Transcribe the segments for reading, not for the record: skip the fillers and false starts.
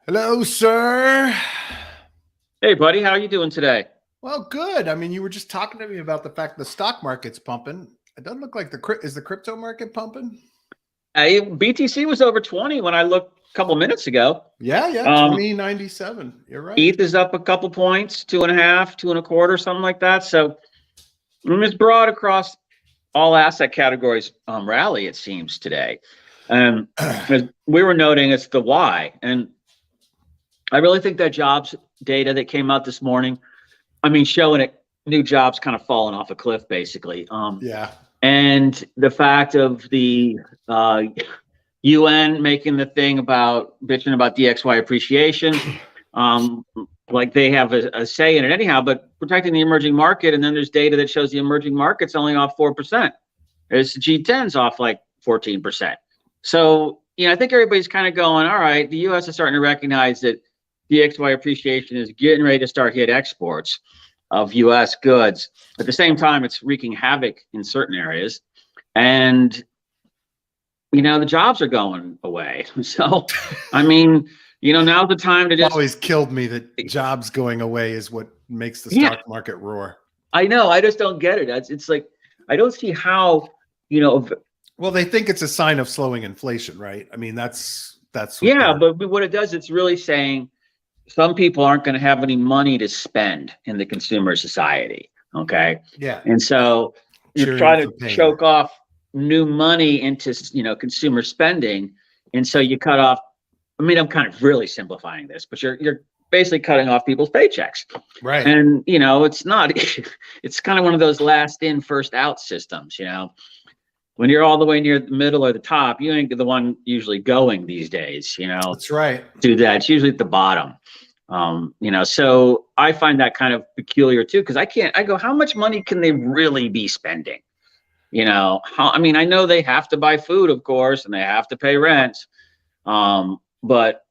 Hello, sir. Hey, buddy, how are you doing today? Well, good. I mean, you were just talking to me about the fact the stock market's pumping. It doesn't look like is the crypto market pumping? BTC was over 20 when I looked a couple minutes ago. Yeah, Um, 2097. You're right. ETH is up a couple points, two and a half, two and a quarter, something like that. So it's broad across all asset categories. Rally, it seems today. As we were noting, it's the why, and I really think that jobs data that came out this morning, showing it new jobs kind of falling off a cliff, basically. Yeah. And the fact of the UN making the thing about bitching about DXY appreciation, like they have a say in it anyhow, but protecting the emerging market. And then there's data that shows the emerging market's only off 4%. There's the G10's off like 14%. So, I think everybody's kind of going, all right, the US is starting to recognize that DXY appreciation is getting ready to start hit exports of US goods. At the same time, it's wreaking havoc in certain areas. And the jobs are going away. So, now's the time to just. It's always killed me that jobs going away is what makes the stock market roar. I know. I just don't get it. It's like, I don't see how, Well, they think it's a sign of slowing inflation, right? I mean, that's. But what it does, it's really saying some people aren't going to have any money to spend in the consumer society. Okay. Yeah. And so you're trying to choke off new money into consumer spending, and so you cut off. I'm kind of really simplifying this, but you're basically cutting off people's paychecks, right? And it's not. It's kind of one of those last in, first out systems. When you're all the way near the middle or the top, you ain't the one usually going these days. That's right. Do that. It's usually at the bottom. So I find that kind of peculiar too, because I go, how much money can they really be spending? I know they have to buy food, of course, and they have to pay rent. But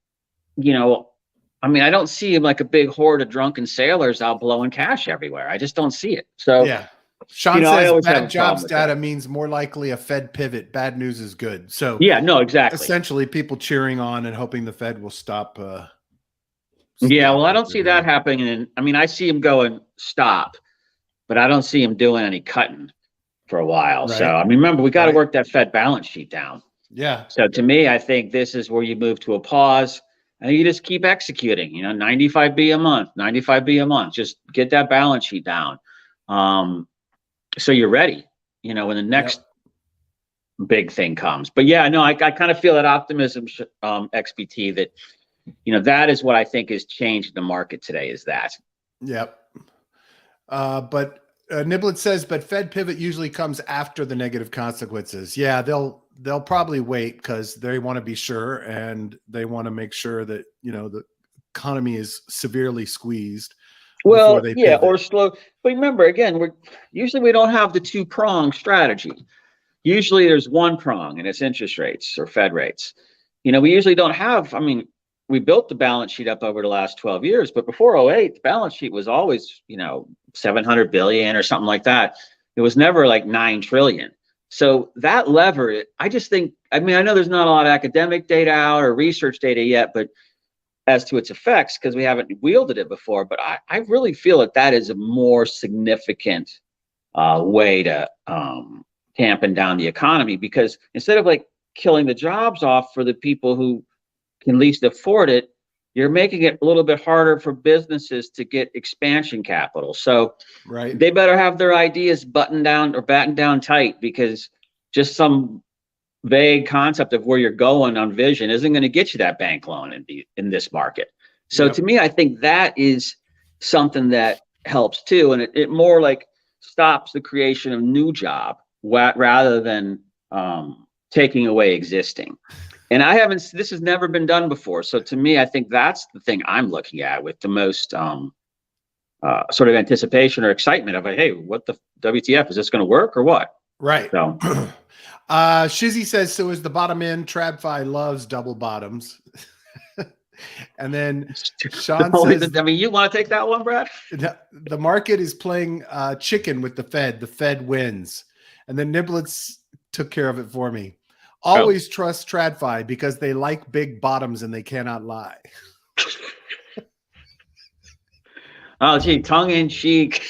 I don't see like a big horde of drunken sailors out blowing cash everywhere. I just don't see it. So yeah. Sean says bad jobs data means more likely a Fed pivot. Bad news is good. So yeah, no, exactly. Essentially, people cheering on and hoping the Fed will stop. Yeah, well, I don't see that happening. And I see him going stop, but I don't see him doing any cutting for a while. Right. So remember, we got to work that Fed balance sheet down. Yeah. So to me, I think this is where you move to a pause and you just keep executing. 95B a month, 95B a month. Just get that balance sheet down. So you're ready, when the next big thing comes. But yeah, no, I kind of feel that optimism, XBT, that, that is what I think has changed the market today is that. Yep. But Niblet says, but Fed pivot usually comes after the negative consequences. Yeah, they'll probably wait because they want to be sure, and they want to make sure that, the economy is severely squeezed. Well, yeah, or slow. But remember, again, we don't have the two-prong strategy. Usually there's one prong, and it's interest rates or Fed rates. We usually don't have, we built the balance sheet up over the last 12 years, but before 2008, the balance sheet was always, 700 billion or something like that. It was never like 9 trillion. So that lever, I just think, I know there's not a lot of academic data out or research data yet, but as to its effects, because we haven't wielded it before, but I really feel that is a more significant way to tampen down the economy, because instead of like killing the jobs off for the people who can least afford it, you're making it a little bit harder for businesses to get expansion capital. So they better have their ideas battened down tight, because just some vague concept of where you're going on vision isn't going to get you that bank loan in this market. So to me, I think that is something that helps too. And it more like stops the creation of new job rather than taking away existing. And this has never been done before. So to me, I think that's the thing I'm looking at with the most sort of anticipation or excitement of, hey, what the WTF, is this going to work or what? Right. So Shizzy says, so is the bottom end. TradFi loves double bottoms. And then Sean says, you want to take that one, Brad? The market is playing chicken with the Fed. The Fed wins. And then Niblets took care of it for me. Always trust TradFi because they like big bottoms and they cannot lie. Oh, gee, tongue in cheek.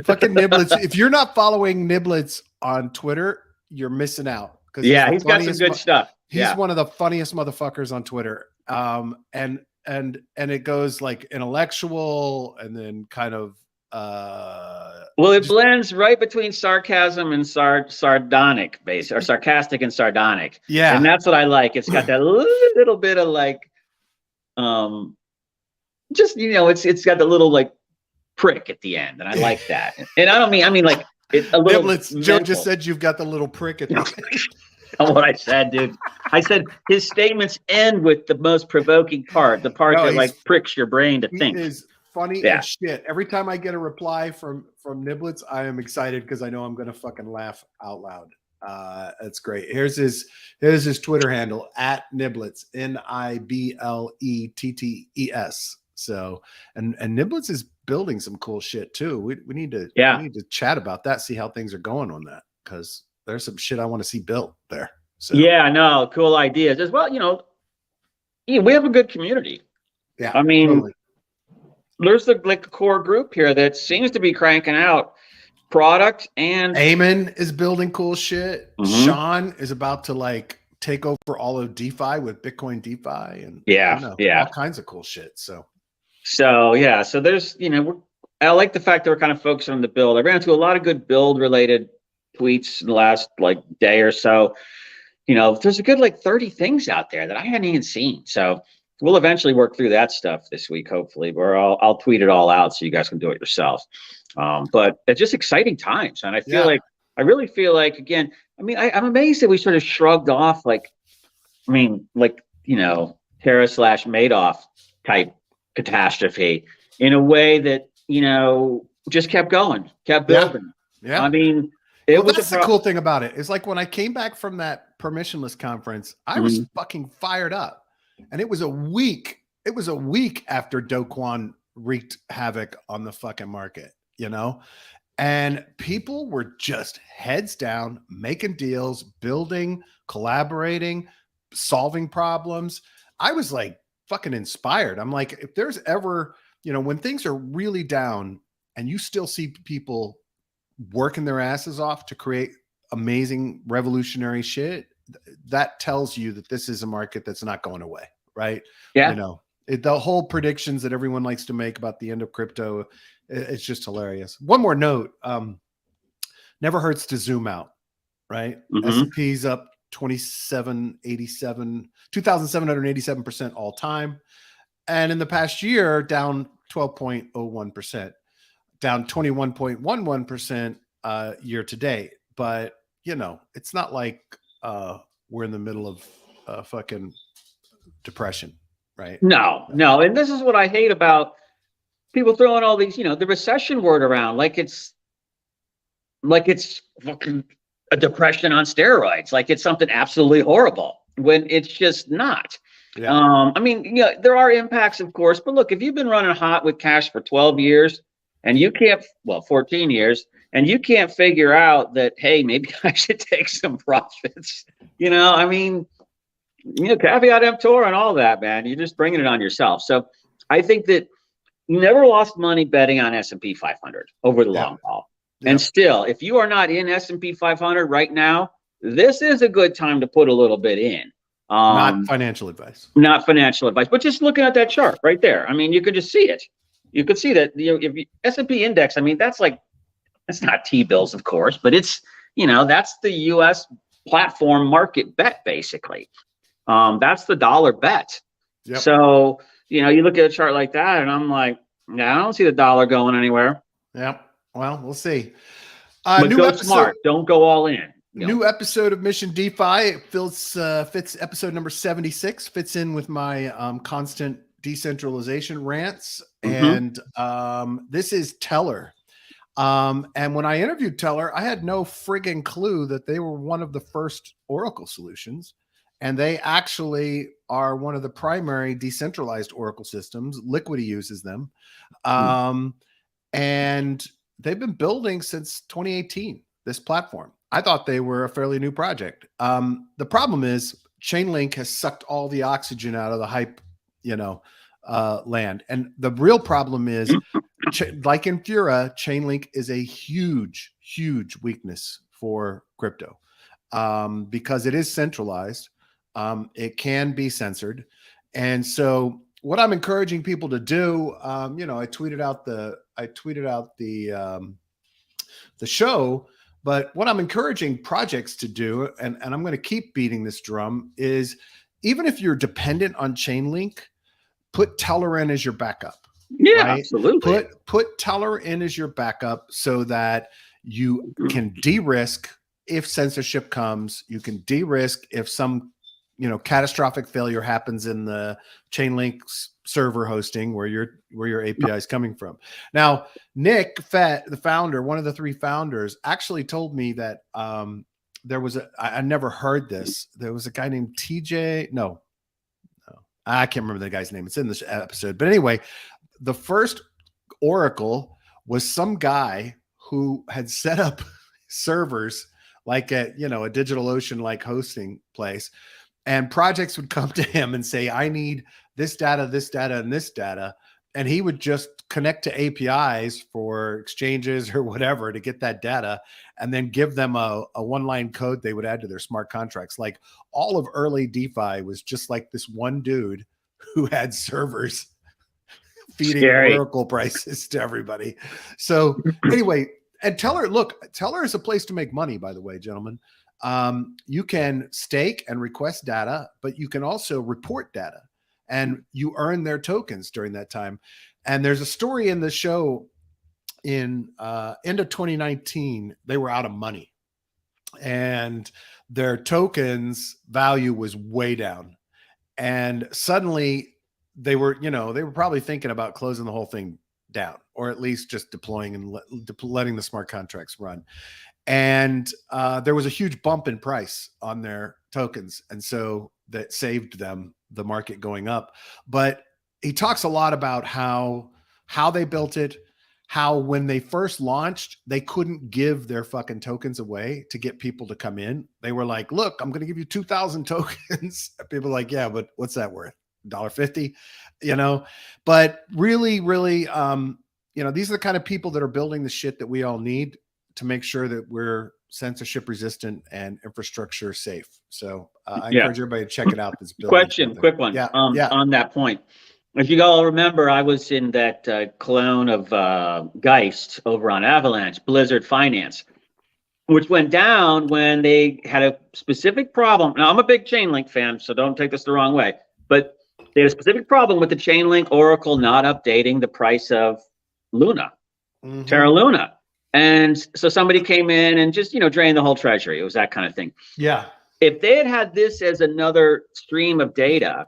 Fucking Niblets. If you're not following Niblets on Twitter, you're missing out. Because Yeah, he's got some good stuff. He's one of the funniest motherfuckers on Twitter. And it goes like intellectual and then kind of well, it blends right between sarcasm and sardonic base, or sarcastic and sardonic. Yeah. And that's what I like. It's got that little bit of like just, you know, it's got the little like prick at the end, and I like that. And I mean like it's a little Niblets, Joe just said you've got the little prick at the end. That's what I said, dude. I said his statements end with the most provoking part, the part that like pricks your brain to think. He is funny as shit. Every time I get a reply from Niblets, I am excited because I know I'm going to fucking laugh out loud. That's great. Here's his Twitter handle at Niblets, Nibletts. So, and Niblets is building some cool shit too. We need to chat about that, see how things are going on that, because there's some shit I want to see built there. So yeah, no, cool ideas as well. You know, we have a good community. Yeah, I mean, totally. There's like a core group here that seems to be cranking out product, and Eamon is building cool shit. Sean is about to like take over all of DeFi with Bitcoin DeFi, and all kinds of cool shit. So yeah, so there's, you know, I like the fact that we're kind of focused on the build. I ran into a lot of good build related tweets in the last like day or so. You know, there's a good like 30 things out there that I hadn't even seen. So we'll eventually work through that stuff this week, hopefully, or I'll tweet it all out so you guys can do it yourselves. But it's just exciting times. And I feel like, I really feel like, again, I mean, I'm amazed that we sort of shrugged off, like, I mean, like, you know, Terra/Madoff type catastrophe in a way that, you know, just kept going, kept building. Yeah. I mean, that's the cool thing about it. It's like when I came back from that permissionless conference, I was fucking fired up. And it was a week. It was a week after Do Kwon wreaked havoc on the fucking market, you know? And people were just heads down, making deals, building, collaborating, solving problems. I was like fucking inspired. I'm like, if there's ever, you know, when things are really down and you still see people working their asses off to create amazing revolutionary shit, that tells you that this is a market that's not going away, right? Yeah. You know, the whole predictions that everyone likes to make about the end of crypto, it's just hilarious. One more note, never hurts to zoom out, right? S&P's up 2,787% all time. And in the past year, down 12.01%, down 21.11% year to date. But, you know, it's not like we're in the middle of fucking depression, right? No. And this is what I hate about people throwing all these, you know, the recession word around like it's fucking a depression on steroids, like it's something absolutely horrible when it's just not. Yeah. I mean, you know, there are impacts, of course, but look, if you've been running hot with cash for 12 years and you can't, 14 years, and you can't figure out that, hey, maybe I should take some profits, you know, I mean, you know, caveat emptor and all that, man, you're just bringing it on yourself. So I think that you never lost money betting on S&P 500 over the long haul. Yeah. And still, if you are not in S&P 500 right now, this is a good time to put a little bit in. Not financial advice. Not financial advice, but just looking at that chart right there. I mean, you could just see it. You could see that, you know, if you, S&P index, I mean, that's not T-bills, of course, but it's, you know, that's the U.S. platform market bet, basically. That's the dollar bet. Yep. So, you know, you look at a chart like that and I'm like, yeah, I don't see the dollar going anywhere. Yeah. Well, we'll see. But new go episode, smart. Don't go all in. New episode of Mission DeFi fits episode number 76, fits in with my constant decentralization rants. And this is Teller. And when I interviewed Teller, I had no friggin' clue that they were one of the first Oracle solutions. And they actually are one of the primary decentralized Oracle systems. Liquidity uses them. And they've been building since 2018, this platform. I thought they were a fairly new project. The problem is Chainlink has sucked all the oxygen out of the hype, you know, land. And the real problem is, like in Fura, Chainlink is a huge, huge weakness for crypto because it is centralized. It can be censored. And so what I'm encouraging people to do, I tweeted out the show, but what I'm encouraging projects to do, and I'm going to keep beating this drum, is even if you're dependent on Chainlink, put Teller in as your backup. Yeah, right? absolutely. Put Teller in as your backup so that you can de-risk if censorship comes. You can de-risk if some catastrophic failure happens in the Chainlink server hosting where your API is coming from. Now, Nick Fett, the founder, one of the 3 founders, actually told me that there was I never heard this. There was a guy named TJ. No, I can't remember the guy's name. It's in this episode. But anyway, the first Oracle was some guy who had set up servers like at, a DigitalOcean like hosting place. And projects would come to him and say, I need this data, and this data. And he would just connect to APIs for exchanges or whatever to get that data and then give them a one-line code they would add to their smart contracts. Like all of early DeFi was just like this one dude who had servers feeding Oracle prices to everybody. So anyway, and Teller is a place to make money, by the way, gentlemen. You can stake and request data, but you can also report data and you earn their tokens during that time. And there's a story in the show in end of 2019, they were out of money and their tokens value was way down. And suddenly they were probably thinking about closing the whole thing down, or at least just deploying and letting the smart contracts run. And there was a huge bump in price on their tokens. And so that saved them the market going up. But he talks a lot about how they built it, how when they first launched, they couldn't give their fucking tokens away to get people to come in. They were like, look, I'm going to give you 2,000 tokens. People are like, yeah, but what's that worth? $1.50, but really, really, these are the kind of people that are building the shit that we all need to make sure that we're censorship resistant and infrastructure safe. So I encourage everybody to check it out. This quick one. On that point. If you all remember, I was in that clone of Geist over on Avalanche, Blizzard Finance, which went down when they had a specific problem. Now, I'm a big Chainlink fan, so don't take this the wrong way, but they had a specific problem with the Chainlink Oracle not updating the price of Luna, Terra Luna. And so somebody came in and just, drained the whole treasury. It was that kind of thing. Yeah. If they had had this as another stream of data,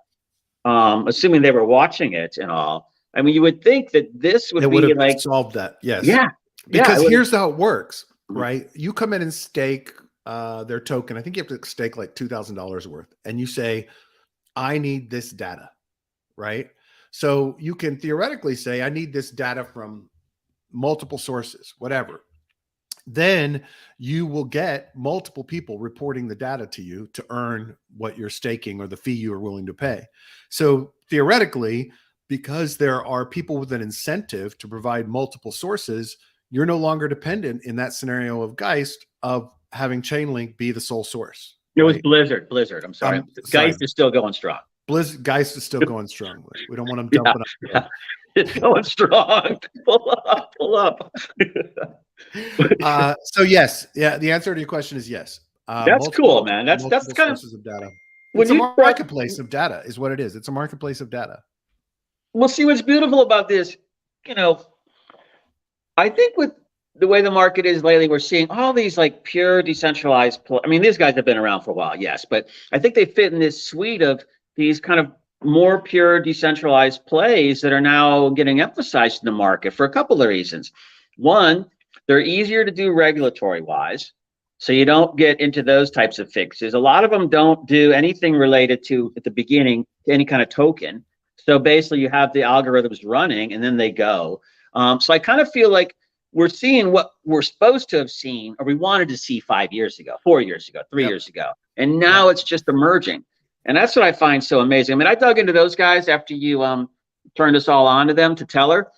assuming they were watching it and all, I mean, you would think that this would be like solved that. Yes. Yeah. Because here's how it works, right? You come in and stake their token. I think you have to stake like $2,000 worth. And you say, I need this data, right? So you can theoretically say, I need this data from multiple sources, whatever. Then you will get multiple people reporting the data to you to earn what you're staking or the fee you are willing to pay. So theoretically, because there are people with an incentive to provide multiple sources, you're no longer dependent in that scenario of Geist of having Chainlink be the sole source. It was Blizzard. I'm sorry. Geist is still going strong. Geist is still going strong. We don't want them dumping up. Yeah. It's going strong. Pull up. So yes, the answer to your question is yes. That's cool, man. That's kind of of data. It's a marketplace of data, is what it is. It's a marketplace of data. Well, see what's beautiful about this. I think with the way the market is lately, we're seeing all these like pure decentralized. I mean, these guys have been around for a while, yes, but I think they fit in this suite of these kind of more pure decentralized plays that are now getting emphasized in the market for a couple of reasons. One, they're easier to do regulatory wise, so you don't get into those types of fixes. A lot of them don't do anything related to, at the beginning, to any kind of token. So basically you have the algorithms running and then they go. So I kind of feel like we're seeing what we're supposed to have seen, or we wanted to see 5 years ago, 4 years ago, 3 years ago. And now it's just emerging. And that's what I find so amazing. I mean, I dug into those guys after you turned us all on to them, to Teller.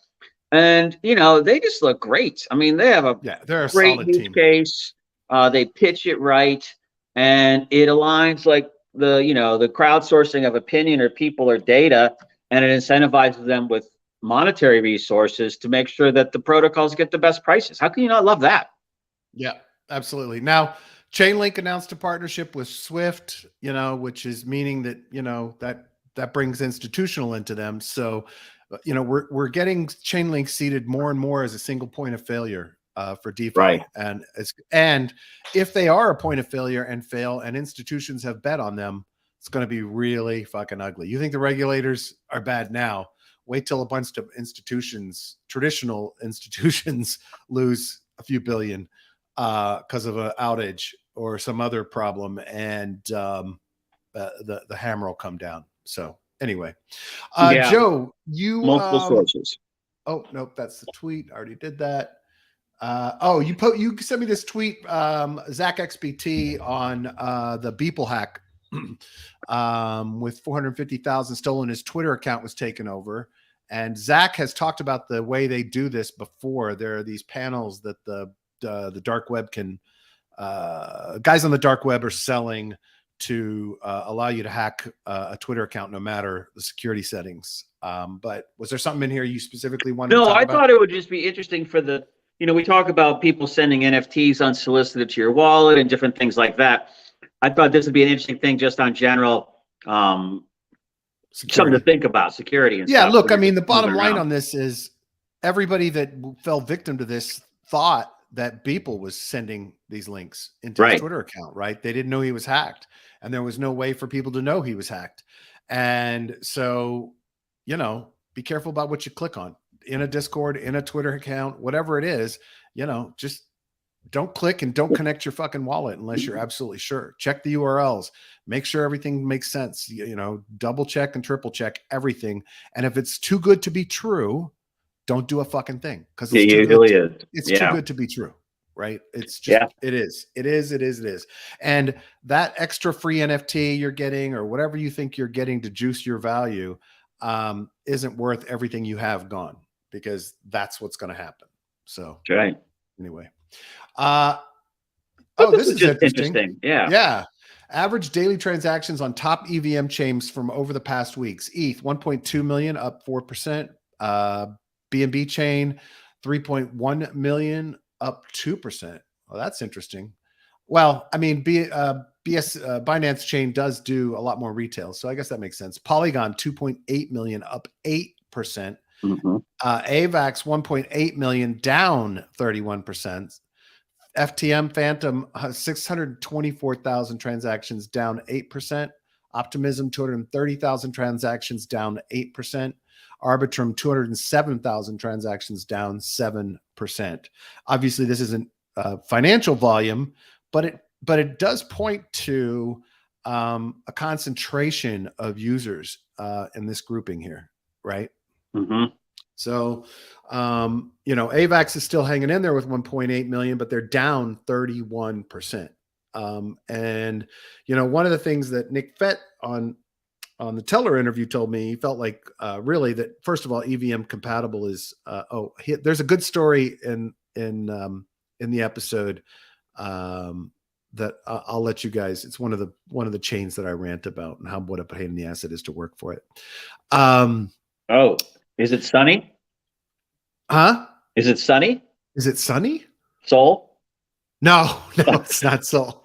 And, you know, they just look great. I mean, they have a they're a great solid use team. case. They pitch it right, and it aligns like the crowdsourcing of opinion or people or data, and it incentivizes them with monetary resources to make sure that the protocols get the best prices. How can you not love that? Yeah, absolutely. Now, Chainlink announced a partnership with Swift, you know, which is meaning that, you know, that brings institutional into them. So, you know, we're getting Chainlink seated more and more as a single point of failure for DeFi. Right. And if they are a point of failure and fail, and institutions have bet on them, it's going to be really fucking ugly. You think the regulators are bad now? Wait till a bunch of institutions, traditional institutions, lose a few billion because of an outage or some other problem, and the hammer will come down. So anyway, Joe, you multiple sources. Oh nope, that's the tweet. I already did that. You sent me this tweet, Zach XBT on the Beeple hack with 450,000 stolen. His Twitter account was taken over, and Zach has talked about the way they do this before. There are these panels that the dark web can guys on the dark web are selling to allow you to hack a Twitter account no matter the security settings. But was there something in here you specifically wanted to talk about? No, I thought it would just be interesting for the, you know, we talk about people sending NFTs unsolicited to your wallet and different things like that. I thought this would be an interesting thing just on general, something to think about, security and stuff. Yeah, look, I mean, the bottom line on this is everybody that fell victim to this thought that Beeple was sending these links into his Twitter account, right? They didn't know he was hacked, and there was no way for people to know he was hacked. And so, you know, be careful about what you click on in a Discord, in a Twitter account, whatever it is, you know, just don't click and don't connect your fucking wallet unless you're absolutely sure. Check the URLs, make sure everything makes sense, you know, double check and triple check everything. And if it's too good to be true, don't do a fucking thing, because it usually is. It's too good to be true, right? It's just it is. And that extra free NFT you're getting, or whatever you think you're getting to juice your value, isn't worth everything you have gone, because that's what's going to happen. So anyway, this is just interesting. Yeah. Average daily transactions on top EVM chains from over the past weeks: ETH 1.2 million, up 4%. BNB chain 3.1 million, up 2%. Well, that's interesting. Well, I mean, Binance chain does do a lot more retail, so I guess that makes sense. Polygon 2.8 million, up 8%. AVAX 1.8 million, down 31%. FTM Phantom 624,000 transactions, down 8%. Optimism 230,000 transactions, down 8%. Arbitrum 207,000 transactions, down 7%. Obviously, this isn't financial volume, but it does point to a concentration of users in this grouping here, right? So, you know, AVAX is still hanging in there with 1.8 million, but they're down 31%. And, you know, one of the things that Nick Fett on the Teller interview told me, he felt like really that, first of all, EVM compatible is, there's a good story in the episode that I'll let you guys, it's one of the chains that I rant about and what a pain in the ass it is to work for it. Is it Sunny? Huh? Is it Sunny? Is it Sunny? Sol? No, it's not Sol.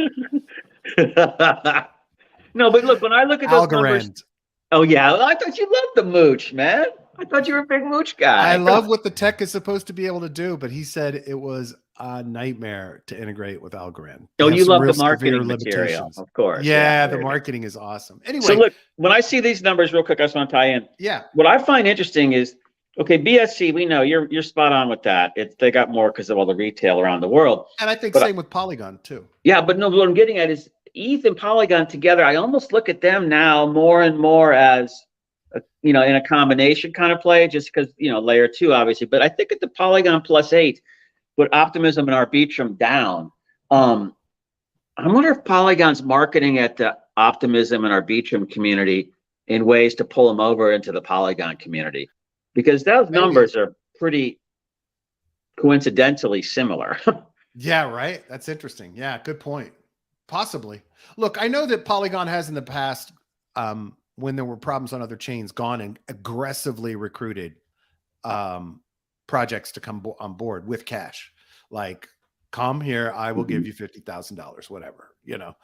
No, but look, when I look at those numbers, I thought you loved the mooch, man. I thought you were a big mooch guy. I love what the tech is supposed to be able to do, but he said it was a nightmare to integrate with Algorand. Oh, you love the marketing material, of course. Yeah, the marketing is awesome. Anyway, so look, when I see these numbers, real quick, I just want to tie in. Yeah. What I find interesting is, okay, BSC, we know you're spot on with that. They got more because of all the retail around the world. And I think same with Polygon too. Yeah, but no, what I'm getting at is ETH and Polygon together. I almost look at them now more and more as, in a combination kind of play, just because, layer 2, obviously. But I think at the Polygon +8, with Optimism and Arbitrum down, I wonder if Polygon's marketing at the Optimism and Arbitrum community in ways to pull them over into the Polygon community. because those Maybe. numbers are pretty coincidentally similar. Yeah, right. That's interesting. Yeah, good point. Possibly. Look, I know that Polygon has in the past, when there were problems on other chains, gone and aggressively recruited projects to come on board with cash. Like, come here, I will give you $50,000, whatever. You know,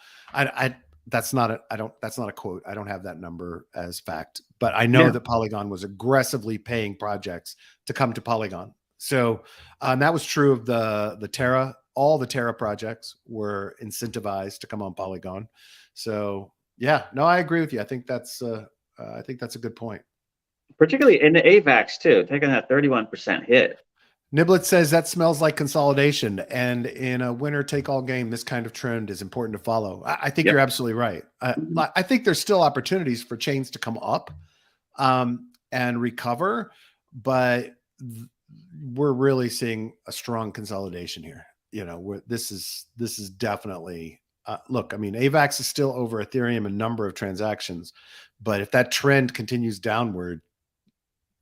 that's not a quote. I don't have that number as fact, but I know that Polygon was aggressively paying projects to come to Polygon. So that was true of the Terra. All the Terra projects were incentivized to come on Polygon. So yeah, no, I agree with you. I think that's a good point. Particularly in the AVAX too, taking that 31% hit. Niblet says that smells like consolidation, and in a winner take all game, this kind of trend is important to follow. I think you're absolutely right. I think there's still opportunities for chains to come up and recover, but we're really seeing a strong consolidation here. You know, this is definitely look. I mean, AVAX is still over Ethereum in number of transactions, but if that trend continues downward,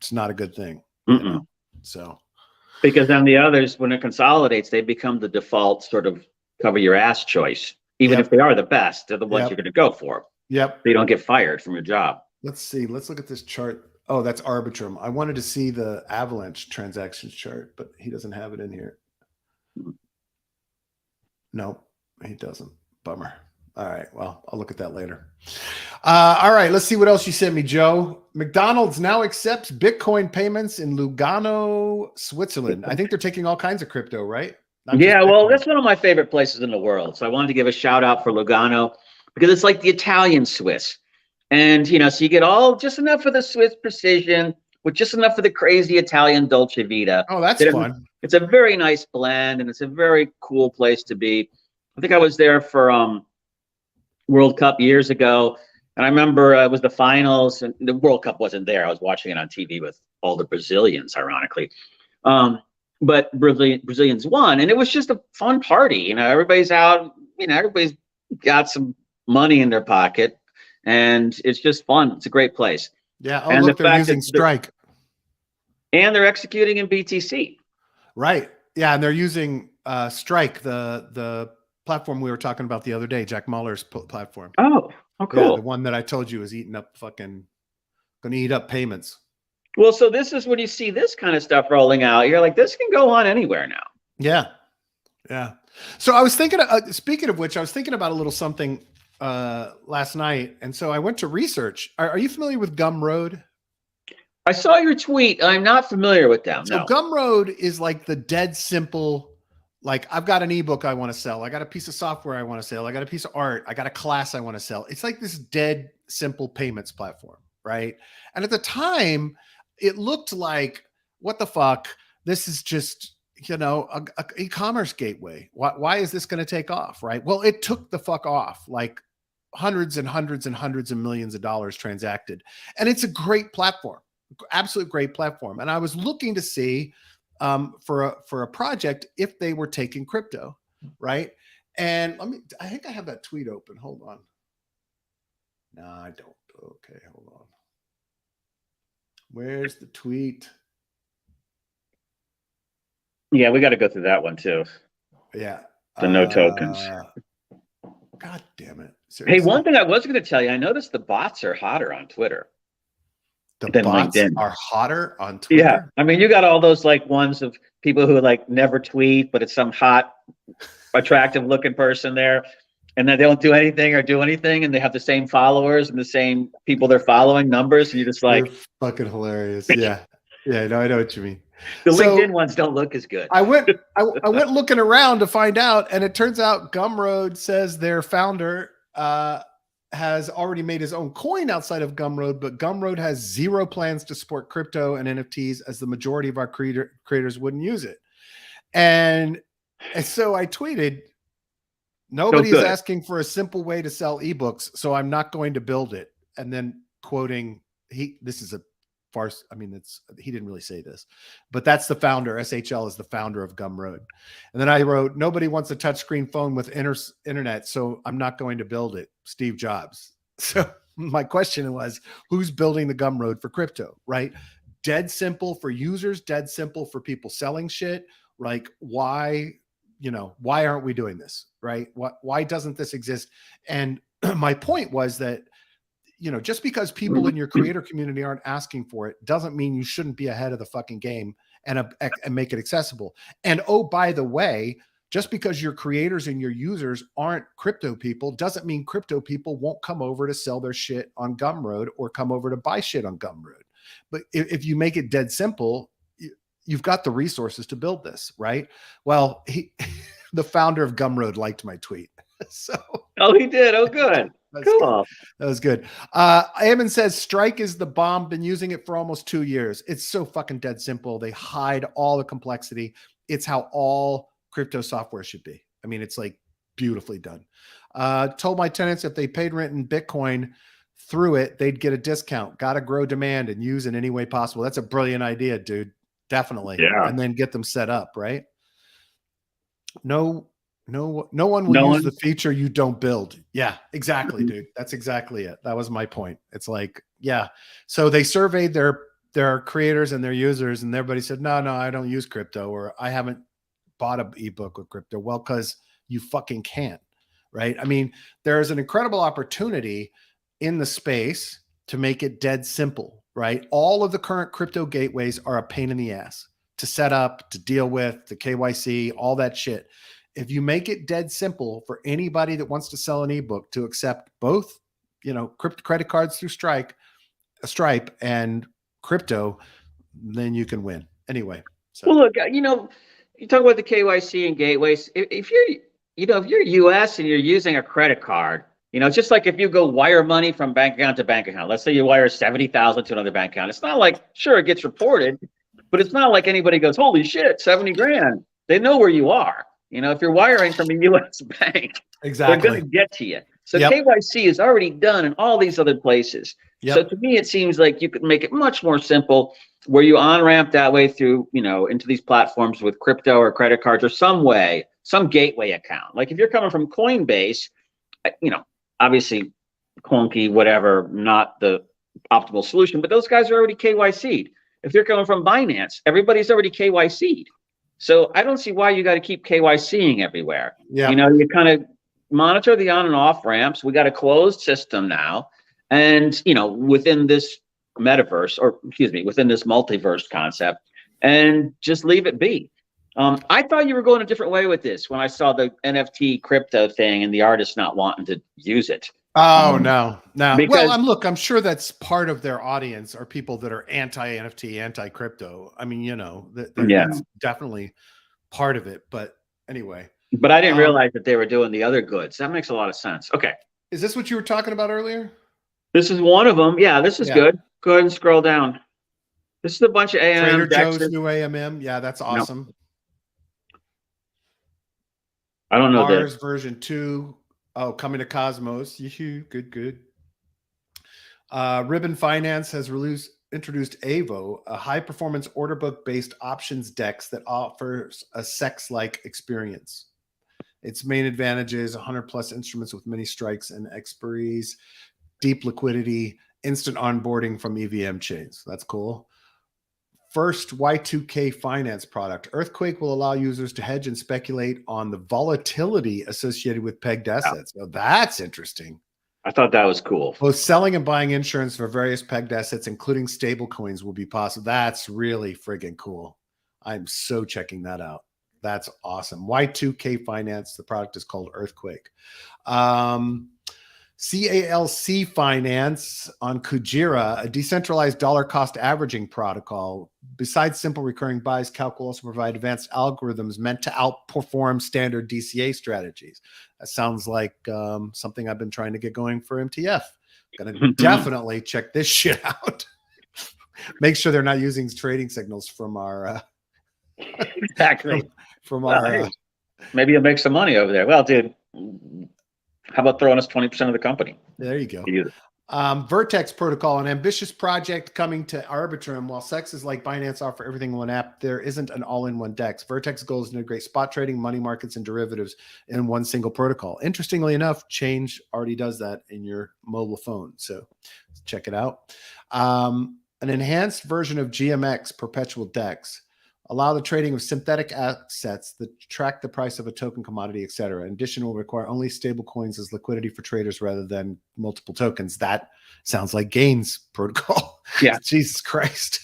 it's not a good thing. You know? So. Because then the others, when it consolidates, they become the default sort of cover your ass choice. Even if they are the best, they're the ones you're going to go for. Yep. So you don't get fired from your job. Let's see. Let's look at this chart. Oh, that's Arbitrum. I wanted to see the Avalanche transactions chart, but he doesn't have it in here. No, he doesn't. Bummer. All right. Well, I'll look at that later. All right. Let's see what else you sent me, Joe. McDonald's now accepts Bitcoin payments in Lugano, Switzerland. I think they're taking all kinds of crypto, right? Yeah. Well, that's one of my favorite places in the world. So I wanted to give a shout out for Lugano because it's like the Italian Swiss. And, you know, so you get just enough of the Swiss precision with just enough of the crazy Italian Dolce Vita. Oh, that's fun. It's a very nice blend and it's a very cool place to be. I think I was there for, World Cup years ago. And I remember it was the finals and the World Cup wasn't there. I was watching it on TV with all the Brazilians, ironically. But Brazilians won and it was just a fun party. You know, everybody's out, you know, everybody's got some money in their pocket and it's just fun. It's a great place. Yeah. Oh, and look, they're using Strike. And they're executing in BTC. Right. Yeah. And they're using Strike, the platform we were talking about the other day, Jack Mahler's platform. Oh, cool. Yeah, the one that I told you is eating up going to eat up payments. Well, so this is when you see this kind of stuff rolling out. You're like, this can go on anywhere now. Yeah. Yeah. So I was thinking, speaking of which, I was thinking about a little something last night. And so I went to research. Are you familiar with Gumroad? I saw your tweet. I'm not familiar with them. So Gumroad is like the dead simple. Like, I've got an ebook I want to sell. I got a piece of software I want to sell. I got a piece of art. I got a class I want to sell. It's like this dead simple payments platform, right? And at the time, it looked like, what the fuck? This is just, you know, a e-commerce gateway. Why is this going to take off, right? Well, it took the fuck off. Like hundreds and hundreds and hundreds of millions of dollars transacted. And it's a great platform, absolute great platform. And I was looking to see for a project if they were taking crypto, right? And I think I have that tweet open. Hold on. No, I don't. Okay, hold on. Where's the tweet? Yeah, we got to go through that one too. Yeah. The no tokens. God damn it. Seriously? Hey, one thing I was going to tell you, I noticed the bots are hotter on Twitter. The bots LinkedIn are hotter on Twitter. Yeah. I mean, you got all those like ones of people who like never tweet, but it's some hot, attractive looking person there. And then they don't do anything or do anything. And they have the same followers and the same people they're following numbers. And you're just like, you're fucking hilarious. Yeah. Yeah. No, I know what you mean. The LinkedIn ones don't look as good. I went looking around to find out. And it turns out Gumroad says their founder, has already made his own coin outside of Gumroad, but Gumroad has zero plans to support crypto and NFTs as the majority of our creators wouldn't use it. And so I tweeted, nobody is asking for a simple way to sell ebooks, so I'm not going to build it. And then quoting, this is a farce. I mean, he didn't really say this, but that's the founder. SHL is the founder of Gumroad. And then I wrote, nobody wants a touchscreen phone with internet, so I'm not going to build it. Steve Jobs. So my question was, who's building the Gumroad for crypto, right? dead simple for users, dead simple for people selling shit. Like, why aren't we doing this? Right? Why doesn't this exist? And my point was that, just because people in your creator community aren't asking for it doesn't mean you shouldn't be ahead of the fucking game and make it accessible. And oh, by the way, just because your creators and your users aren't crypto people doesn't mean crypto people won't come over to sell their shit on Gumroad or come over to buy shit on Gumroad. But if you make it dead simple, you've got the resources to build this, right? Well, the founder of Gumroad liked my tweet. So, oh, he did. Oh, good. Cool. That was good. Eamon says Strike is the bomb. Been using it for almost 2 years. It's so fucking dead simple. They hide all the complexity. It's how all crypto software should be. I mean, it's like beautifully done. Told my tenants if they paid rent in Bitcoin through it, they'd get a discount. Got to grow demand and use in any way possible. That's a brilliant idea, dude. Definitely. Yeah. And then get them set up, right? No one will use the feature you don't build. Yeah, exactly, dude. That's exactly it. That was my point. It's like, yeah. So they surveyed their creators and their users, and everybody said, no, I don't use crypto, or I haven't bought an ebook with crypto. Well, because you fucking can't, right? I mean, there's an incredible opportunity in the space to make it dead simple, right? All of the current crypto gateways are a pain in the ass to set up, to deal with, the KYC, all that shit. If you make it dead simple for anybody that wants to sell an ebook to accept both, credit cards through Stripe and crypto, then you can win. Anyway. So. Well, look, you talk about the KYC and gateways. If you're US and you're using a credit card, it's just like if you go wire money from bank account to bank account. Let's say you wire 70,000 to another bank account. It's not like, sure, it gets reported, but it's not like anybody goes, holy shit, 70 grand. They know where you are. If you're wiring from a U.S. bank, exactly, they're going to get to you. So KYC is already done in all these other places. Yep. So to me, it seems like you could make it much more simple, where you on-ramp that way through, into these platforms with crypto or credit cards or some way, some gateway account. Like if you're coming from Coinbase, obviously clunky, whatever, not the optimal solution, but those guys are already KYC'd. If you're coming from Binance, everybody's already KYC'd. So I don't see why you got to keep KYCing everywhere. Yeah. You kind of monitor the on and off ramps. We got a closed system now. And, within this metaverse, or excuse me, within this multiverse concept, and just leave it be. I thought you were going a different way with this when I saw the NFT crypto thing and the artist not wanting to use it. Oh, no. Because, well, I'm sure that's part of their audience are people that are anti-NFT, anti-crypto. I mean, that's definitely part of it. But anyway. But I didn't realize that they were doing the other goods. That makes a lot of sense. Okay. Is this what you were talking about earlier? This is one of them. Yeah, this is good. Go ahead and scroll down. This is a bunch of AMM. Trader Joe's new AMM. Yeah, that's awesome. No. I don't know Mars this. version 2. Oh, coming to Cosmos. Good. Ribbon Finance has introduced Avo, a high-performance order book-based options DEX that offers a sex-like experience. Its main advantage is 100-plus instruments with many strikes and expiries, deep liquidity, instant onboarding from EVM chains. That's cool. First Y2K finance product. Earthquake will allow users to hedge and speculate on the volatility associated with pegged assets. So that's interesting. I thought that was cool. Both selling and buying insurance for various pegged assets, including stable coins, will be possible. That's really friggin' cool. I'm so checking that out. That's awesome. Y2K finance. The product is called Earthquake. CALC Finance on Kujira, a decentralized dollar cost averaging protocol. Besides simple recurring buys, Calc will also provide advanced algorithms meant to outperform standard DCA strategies. That sounds like something I've been trying to get going for MTF. Gonna definitely check this shit out. Make sure they're not using trading signals from our exactly from our. Maybe you'll make some money over there. Well, dude. How about throwing us 20% of the company? There you go. Vertex protocol, an ambitious project coming to Arbitrum. While sexes like Binance offer everything in one app, there isn't an all-in-one DEX. Vertex goal is to integrate spot trading, money markets, and derivatives in one single protocol. Interestingly enough, Change already does that in your mobile phone. So check it out. an enhanced version of GMX perpetual DEX allow the trading of synthetic assets that track the price of a token, commodity, etc. In addition, will require only stable coins as liquidity for traders rather than multiple tokens. That sounds like Gaines protocol. Yeah. Jesus Christ.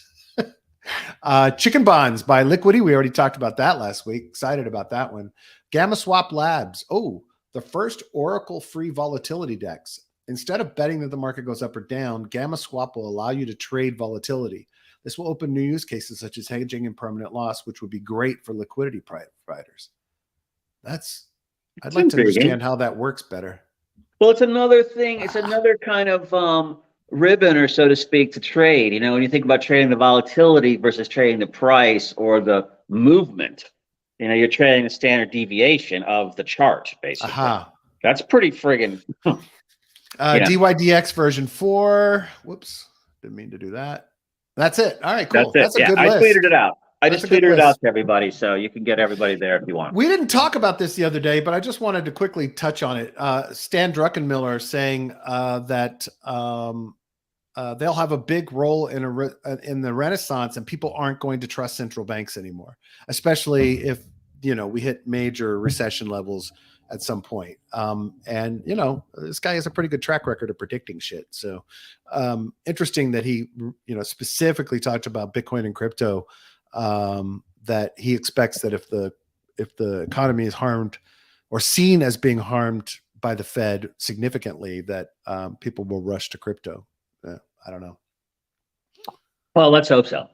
Chicken Bonds by Liquidity. We already talked about that last week. Excited about that one. Gamma Swap Labs. Oh, the first Oracle free volatility DEX. Instead of betting that the market goes up or down, Gamma Swap will allow you to trade volatility. This will open new use cases such as hedging and permanent loss, which would be great for liquidity providers. I'd like to understand how that works better. Well, it's another thing. It's another kind of ribbon, or so to speak, to trade. You know, when you think about trading the volatility versus trading the price or the movement, you know, you're trading the standard deviation of the chart, basically. That's pretty friggin'. DYDX version 4. Whoops, didn't mean to do that. That's it. All right, cool. That's a good list. I tweeted it out. I just tweeted it out to everybody, so you can get everybody there if you want. We didn't talk about this the other day, but I just wanted to quickly touch on it. Stan Druckenmiller saying that they'll have a big role in the Renaissance, and people aren't going to trust central banks anymore, especially if we hit major recession levels at some point. And this guy has a pretty good track record of predicting shit. So interesting that he specifically talked about Bitcoin and crypto, that he expects that if the economy is harmed or seen as being harmed by the Fed significantly, that people will rush to crypto. I don't know. Well, let's hope so.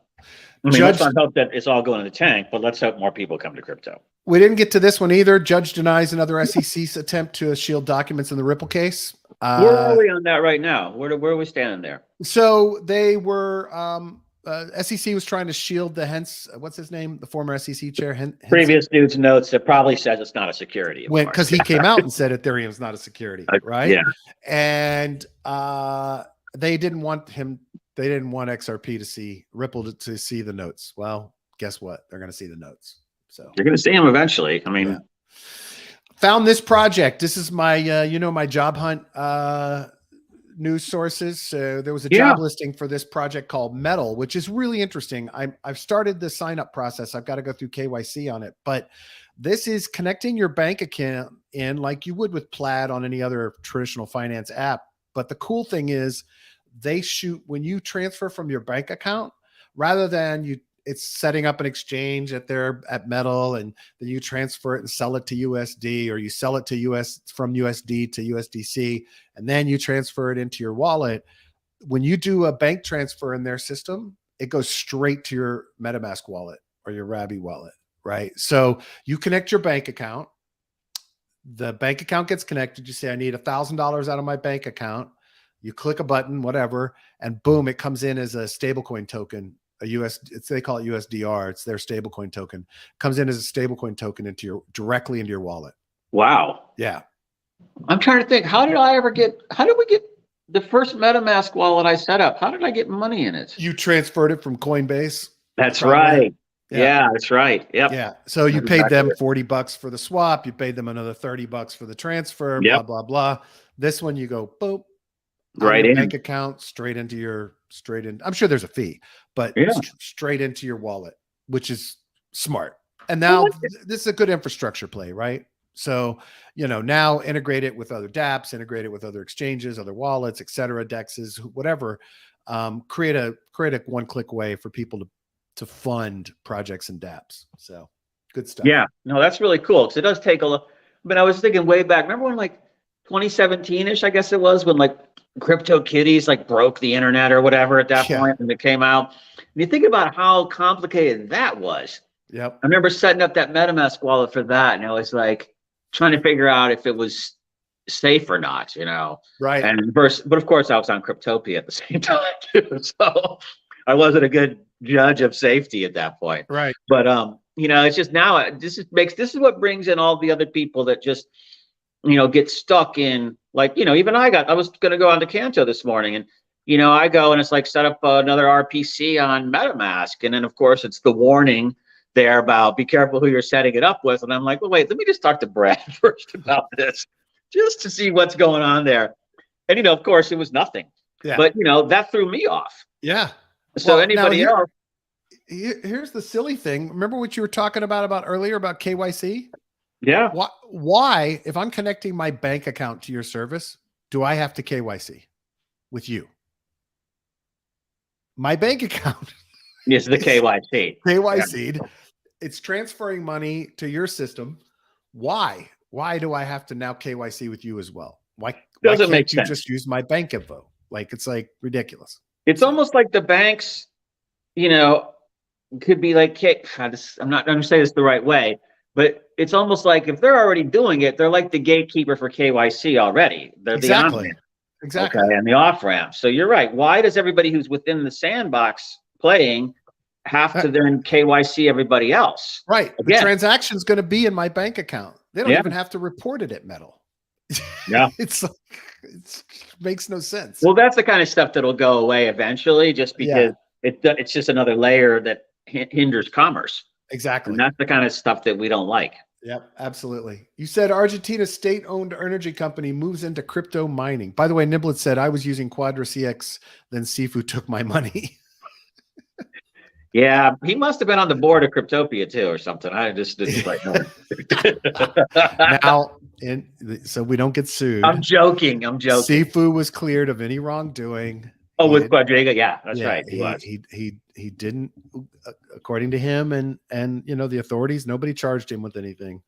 I mean, let's not hope that it's all going in the tank, but let's hope more people come to crypto. We didn't get to this one either. Judge denies another SEC's attempt to shield documents in the Ripple case. Where are we on that right now? Where are we standing there? So they were, SEC was trying to shield what's his name? The former SEC chair. Previous dude's notes that probably says it's not a security. Because he came out and said Ethereum's not a security, right? Yeah. And they didn't want XRP to see Ripple to see the notes. Well, guess what? They're going to see the notes. So you're going to see them eventually. I mean, found this project. This is my, my job hunt news sources. So there was a job listing for this project called Metal, which is really interesting. I've started the sign up process. I've got to go through KYC on it, but this is connecting your bank account in like you would with Plaid on any other traditional finance app. But the cool thing is they shoot when you transfer from your bank account, rather than it's setting up an exchange at Metal, and then you transfer it and sell it to USD, or you sell it to from USD to USDC, and then you transfer it into your wallet. When you do a bank transfer in their system, it goes straight to your MetaMask wallet or your Rabby wallet, right? So you connect your bank account. The bank account gets connected. You say, I need $1,000 out of my bank account. You click a button, whatever, and boom, it comes in as a stablecoin token. They call it USDR. It's their stablecoin token. Comes in as a stablecoin token directly into your wallet. Wow. Yeah. I'm trying to think. How did we get the first MetaMask wallet I set up? How did I get money in it? You transferred it from Coinbase. That's right. Yeah, that's right. Yep. Yeah. So you paid them $40 for the swap. You paid them another $30 for the transfer. Blah blah blah. This one you go boop. Right in bank account, straight in. I'm sure there's a fee, but straight into your wallet, which is smart. And now this is a good infrastructure play, right? So, now integrate it with other dApps, integrate it with other exchanges, other wallets, etc., DEXs, whatever. Create a one-click way for people to fund projects and dApps. So good stuff. Yeah, no, that's really cool, because it does take a look. But I was thinking way back. Remember when 2017-ish, I guess it was, when CryptoKitties broke the internet or whatever at that point, and it came out. And you think about how complicated that was. Yep. I remember setting up that MetaMask wallet for that, and I was trying to figure out if it was safe or not, Right. But of course I was on Cryptopia at the same time too, so I wasn't a good judge of safety at that point. Right. But it's just now this is what brings in all the other people that just get stuck in, even I was going to go on to Canto this morning, and I go and it's set up another RPC on MetaMask, and then of course it's the warning there about be careful who you're setting it up with, and I'm like, well, wait, let me just talk to Brad first about this, just to see what's going on there. And of course it was nothing. Yeah. But that threw me off. Yeah. So Well, now anybody else? here's the silly thing. Remember what you were talking about earlier about KYC? Yeah, Why, if I'm connecting my bank account to your service, do I have to KYC with you? My bank account it's the is KYC. KYC'd. It's transferring money to your system. Why? Why do I have to now KYC with you as well? Why Doesn't can't make you sense. just use my bank info? Like, it's like ridiculous. It's almost like the banks, you know, could be like, I'm not going to say this the right way, but it's almost like if they're already doing it, they're like the gatekeeper for KYC already. They're the on ramp, Exactly. okay, and the off ramp. So you're right. Why does everybody who's within the sandbox playing have to then KYC everybody else? Right. The Again, transaction's going to be in my bank account. They don't yeah, even have to report it at Metal. yeah. It's like, it makes no sense. Well, that's the kind of stuff that'll go away eventually, just because it's just another layer that hinders commerce. Exactly. And that's the kind of stuff that we don't like. Yep, absolutely. You said Argentina's state-owned energy company moves into crypto mining. By the way, Niblet said I was using Quadra CX, then Sifu took my money. Yeah, he must have been on the board of Cryptopia too, or something. I just didn't quite know. Now, so we don't get sued. I'm joking. Sifu was cleared of any wrongdoing. Oh, with Quadriga, yeah, that's right. He didn't, according to him and you know the authorities, nobody charged him with anything.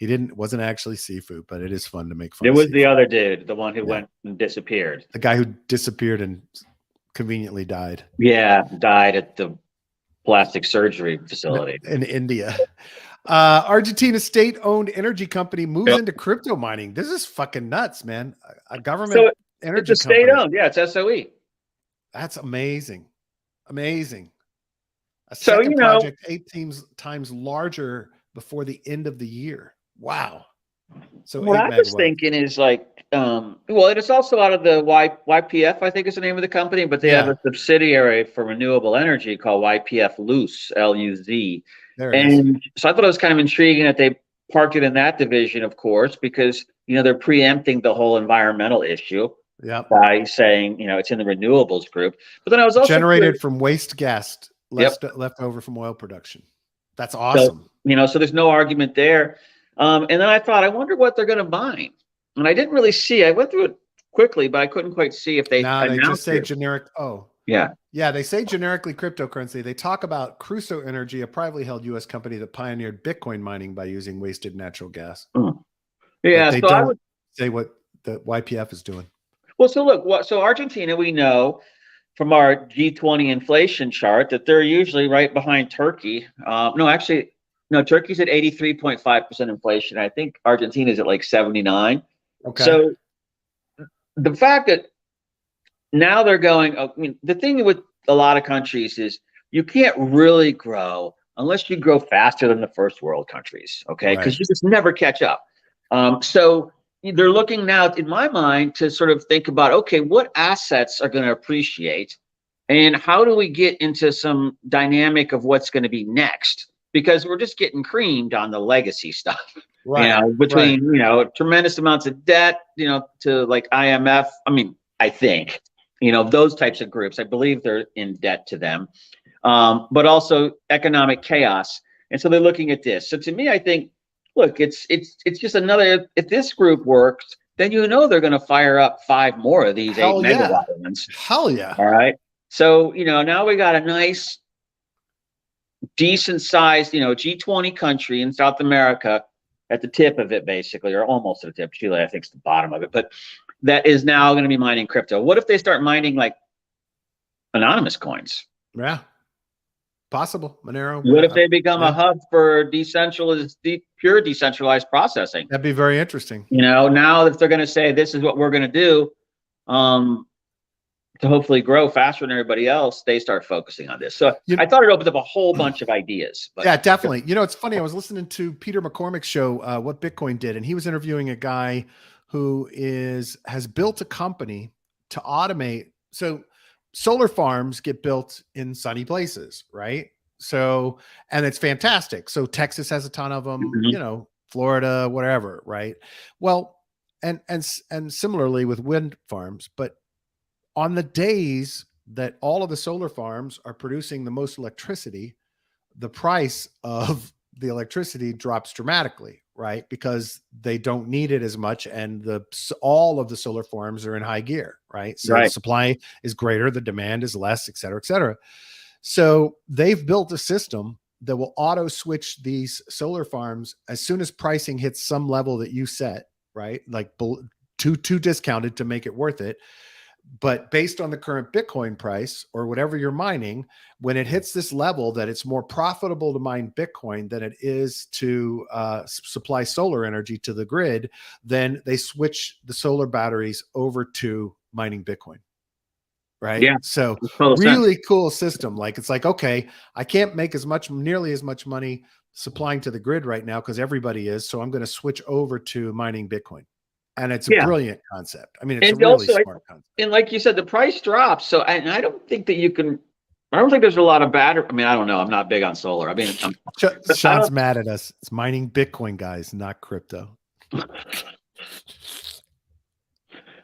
Wasn't actually Sifu, but it is fun to make fun. It was the other dude, the one who went and disappeared. The guy who disappeared and conveniently died. Yeah, died at the plastic surgery facility in India. Argentina state-owned energy company moves into crypto mining. This is fucking nuts, man. A government energy it's a state-owned. Yeah, it's SOE. That's amazing. Amazing. A so, second project 8 times larger before the end of the year. Wow. So what I was thinking is like, well, it's also out of the YPF, I think is the name of the company, but they have a subsidiary for renewable energy called YPF Luz, L-U-Z. And so I thought it was kind of intriguing that they parked it in that division, of course, because, you know, they're preempting the whole environmental issue by saying, you know, it's in the renewables group. But then I was also generated from waste gas left over from oil production. That's awesome. So, you know, so there's no argument there. And then I thought, I wonder what they're going to mine. And I didn't really see. I went through it quickly, but I couldn't quite see if they. No, they just say generic. Oh, yeah. Yeah, they say generically cryptocurrency. They talk about Crusoe Energy, a privately held U.S. company that pioneered Bitcoin mining by using wasted natural gas. Yeah, they don't say what the YPF is doing. Well, so look, so Argentina, we know from our G20 inflation chart that they're usually right behind Turkey. No, Turkey's at 83.5% inflation. I think Argentina's at like 79. Okay. So the fact that now they're going, I mean, the thing with a lot of countries is you can't really grow unless you grow faster than the first world countries, okay? Because you just never catch up. So they're looking now, in my mind, to sort of think about, okay, what assets are going to appreciate and how do we get into some dynamic of what's going to be next? Because we're just getting creamed on the legacy stuff, you know, between, you know, tremendous amounts of debt, you know, to like IMF. I mean, I think, you know, those types of groups, I believe they're in debt to them, but also economic chaos. And so they're looking at this. So to me, I think, look, it's just another, if this group works, then you know they're going to fire up 5 more of these 8 megawatt ones. Hell yeah. All right. So, you know, now we got a nice, decent sized, you know, G20 country in South America at the tip of it, basically, or almost at the tip. Chile, I think, is the bottom of it, but that is now going to be mining crypto. What if they start mining like anonymous coins? Yeah, possible. Monero. What if they become a hub for pure decentralized processing? That'd be very interesting. You know, now if they're going to say this is what we're going to do, to hopefully grow faster than everybody else, they start focusing on this. So I thought it opened up a whole bunch of ideas. But. Yeah, definitely. You know, it's funny. I was listening to Peter McCormick's show, What Bitcoin Did, and he was interviewing a guy who has built a company to automate. So solar farms get built in sunny places, right? So, and it's fantastic. So Texas has a ton of them, you know, Florida, whatever, right? Well, and similarly with wind farms, but on the days that all of the solar farms are producing the most electricity, the price of the electricity drops dramatically, right? Because they don't need it as much, and all of the solar farms are in high gear, right? So the supply is greater, the demand is less, et cetera, et cetera. So they've built a system that will auto switch these solar farms as soon as pricing hits some level that you set, right? Like too discounted to make it worth it. But based on the current Bitcoin price or whatever you're mining, when it hits this level that it's more profitable to mine Bitcoin than it is to supply solar energy to the grid, then they switch the solar batteries over to mining Bitcoin. Right. Yeah. So really cool system. Like, it's like, okay, I can't make nearly as much money supplying to the grid right now because everybody is. So I'm going to switch over to mining Bitcoin. And it's a brilliant concept. I mean, it's a really smart concept. And like you said, the price drops. So I don't think that you can, I don't think there's a lot of battery. I mean, I don't know. I'm not big on solar. I mean, Sean's mad at us. It's mining Bitcoin, guys, not crypto.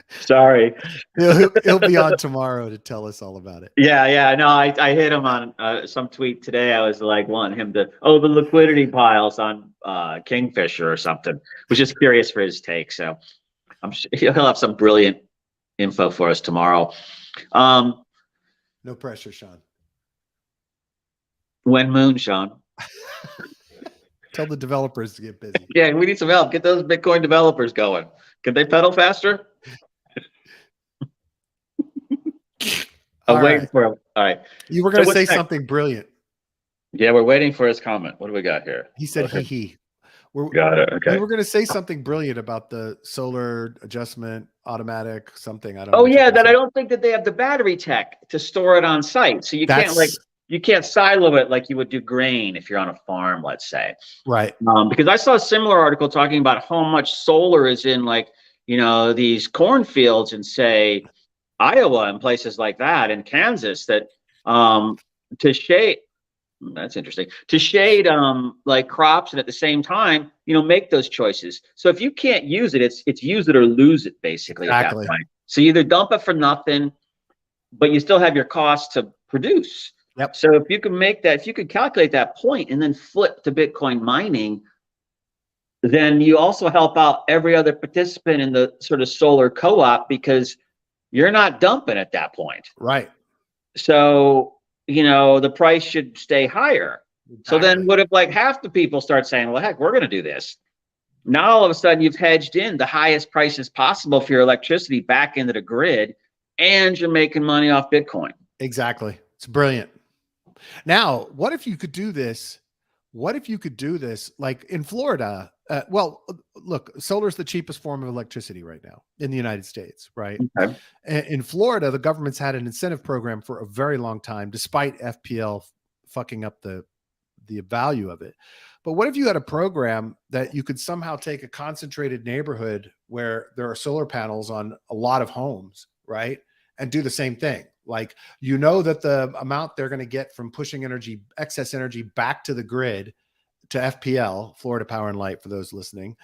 Sorry. He'll be on tomorrow to tell us all about it. Yeah. No, I hit him on some tweet today. I was like wanting him to, the liquidity piles on Kingfisher or something. Was just curious for his take. So I'm sure he'll have some brilliant info for us tomorrow. No pressure, Sean. When moon, Sean. Tell the developers to get busy. Yeah, we need some help. Get those Bitcoin developers going. Can they pedal faster? I'm waiting for him. All right. You were going to say something brilliant. Yeah, we're waiting for his comment. What do we got here? He said he. Got it. Okay. We were going to say something brilliant about the solar adjustment, automatic something. I don't know. Oh yeah, that I don't think that they have the battery tech to store it on site. So you can't silo it like you would do grain if you're on a farm, let's say. Right. Because I saw a similar article talking about how much solar is in these cornfields in say Iowa and places like that, in Kansas, that to shade. That's interesting. To shade like crops, and at the same time, make those choices. So if you can't use it, it's use it or lose it, basically. Exactly. At that point. So you either dump it for nothing, but you still have your costs to produce. Yep. So if you can if you could calculate that point and then flip to Bitcoin mining, then you also help out every other participant in the sort of solar co-op, because you're not dumping at that point. Right. So the price should stay higher. Exactly. So then what if half the people start saying, well, heck, we're going to do this. Now, all of a sudden you've hedged in the highest prices possible for your electricity back into the grid, and you're making money off Bitcoin. Exactly. It's brilliant. Now, what if you could do this? What if you could do this like in Florida? Well, look, solar is the cheapest form of electricity right now in the United States, right? Okay. In Florida, the government's had an incentive program for a very long time, despite FPL fucking up the value of it. But what if you had a program that you could somehow take a concentrated neighborhood where there are solar panels on a lot of homes, right? And do the same thing. Like, that the amount they're going to get from pushing excess energy back to the grid, to FPL, Florida Power and Light, for those listening,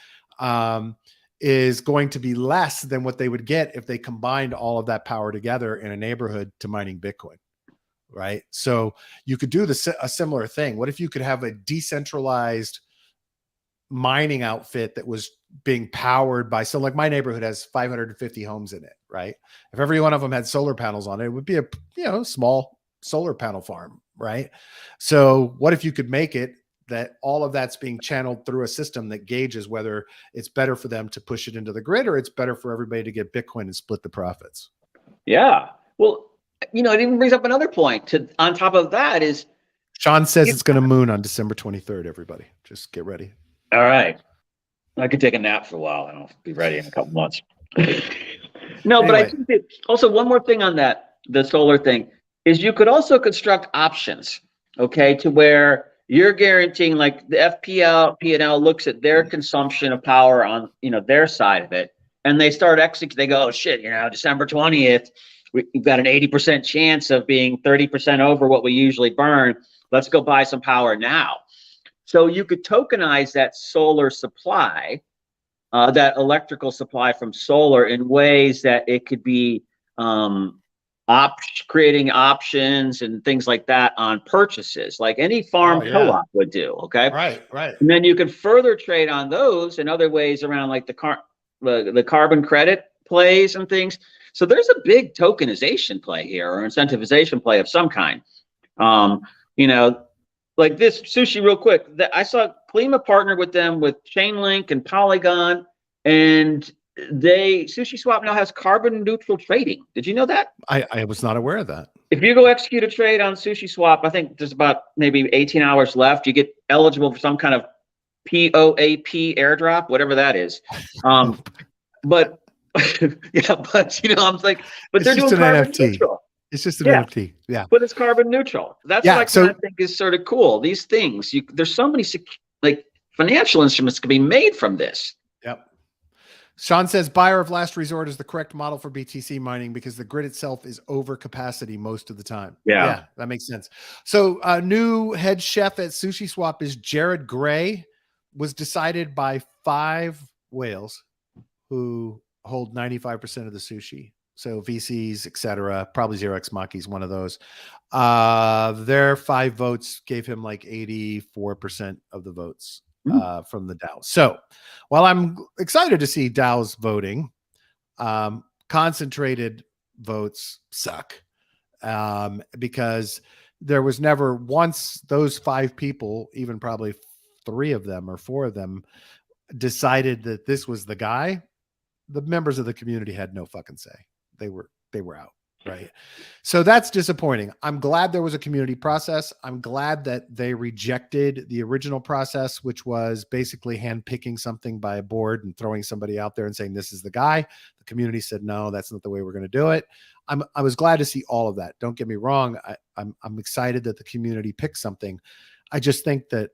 is going to be less than what they would get if they combined all of that power together in a neighborhood to mining Bitcoin, right? So you could do a similar thing. What if you could have a decentralized mining outfit that was being powered by, so like my neighborhood has 550 homes in it, right? If every one of them had solar panels on it, it would be a small solar panel farm, right? So what if you could make it that all of that's being channeled through a system that gauges whether it's better for them to push it into the grid, or it's better for everybody to get Bitcoin and split the profits? Yeah. Well, it even brings up another point on top of that is, Sean says it's going to moon on December 23rd. Everybody just get ready. All right. I could take a nap for a while. I don't be ready in a couple months. No, anyway. But I think that also one more thing on the solar thing is you could also construct options, okay, to where you're guaranteeing, like the FPL, P&L looks at their consumption of power on, their side of it, and they start executing. They go, oh shit, December 20th, we've got an 80% chance of being 30% over what we usually burn. Let's go buy some power now. So you could tokenize that solar supply, that electrical supply from solar, in ways that it could be creating options and things like that on purchases, like any farm co-op would do. Okay. Right. And then you can further trade on those and other ways around, like the carbon credit plays and things. So there's a big tokenization play here, or incentivization play of some kind. Like this Sushi, real quick, I saw Klima partnered with them with Chainlink and Polygon, and SushiSwap now has carbon neutral trading. Did you know that? I was not aware of that. If you go execute a trade on SushiSwap, I think there's about maybe 18 hours left. You get eligible for some kind of POAP airdrop, whatever that is. But yeah, but I'm like, but they're doing carbon neutral. It's just an NFT. Yeah. But it's carbon neutral. That's what I think is sort of cool. These things, there's so many like financial instruments can be made from this. Yep. Sean says buyer of last resort is the correct model for BTC mining because the grid itself is over capacity most of the time. Yeah, that makes sense. So new head chef at SushiSwap is Jared Gray, was decided by 5 whales who hold 95% of the sushi. So VCs, etc. Probably Zero X Machi's one of those. Their 5 votes gave him like 84% of the votes from the DAO. So while I'm excited to see DAOs voting, concentrated votes suck because there was never once those 5 people, even probably 3 of them or 4 of them, decided that this was the guy. The members of the community had no fucking say. They were out, right? So that's disappointing. I'm glad there was a community process. I'm glad that they rejected the original process, which was basically handpicking something by a board and throwing somebody out there and saying, this is the guy. The community said, no, that's not the way we're going to do it. I was glad to see all of that. Don't get me wrong. I'm excited that the community picked something. I just think that,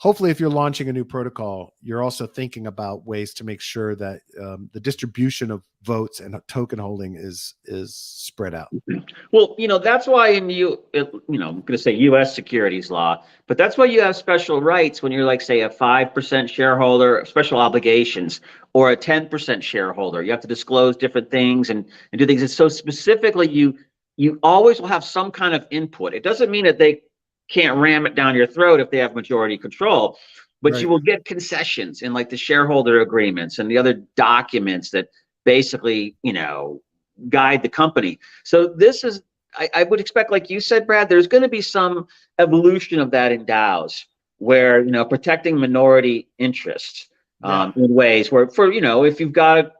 hopefully if you're launching a new protocol, you're also thinking about ways to make sure that the distribution of votes and token holding is spread out. Well, that's why I'm going to say U.S. securities law, but that's why you have special rights when you're like, say, a 5% shareholder, special obligations, or a 10% shareholder. You have to disclose different things and do things. And so specifically, you always will have some kind of input. It doesn't mean that they can't ram it down your throat if they have majority control, but you will get concessions in like the shareholder agreements and the other documents that basically, guide the company. So this is, I would expect, like you said, Brad, there's going to be some evolution of that in DAOs where, protecting minority interests in ways where if you've got,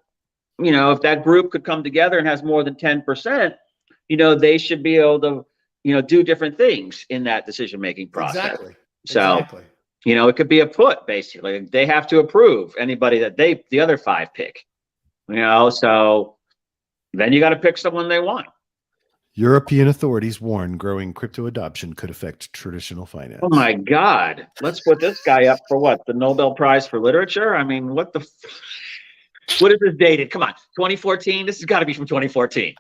if that group could come together and has more than 10%, they should be able to, do different things in that decision-making process. Exactly. So, it could be a put, basically. They have to approve anybody that the other 5 pick, so then you got to pick someone they want. European authorities warn growing crypto adoption could affect traditional finance. Oh my God. Let's put this guy up for what? The Nobel Prize for Literature? I mean, what is this dated? Come on. 2014? This has got to be from 2014.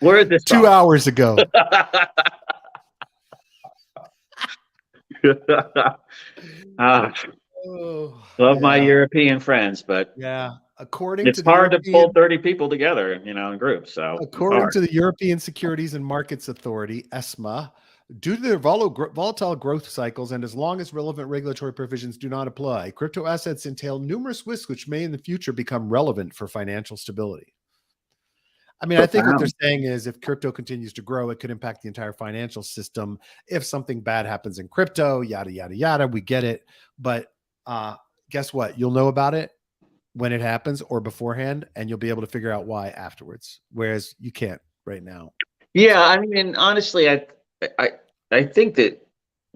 Where is this 2 hours ago? Love my European friends, but it's hard to pull 30 people together, in groups. So according to the European Securities and Markets Authority, ESMA, due to their volatile growth cycles and as long as relevant regulatory provisions do not apply, crypto assets entail numerous risks which may in the future become relevant for financial stability. I mean, I think what they're saying is if crypto continues to grow, it could impact the entire financial system. If something bad happens in crypto, yada, yada, yada, we get it. But guess what? You'll know about it when it happens or beforehand, and you'll be able to figure out why afterwards, whereas you can't right now. Yeah, I mean, honestly, I think that,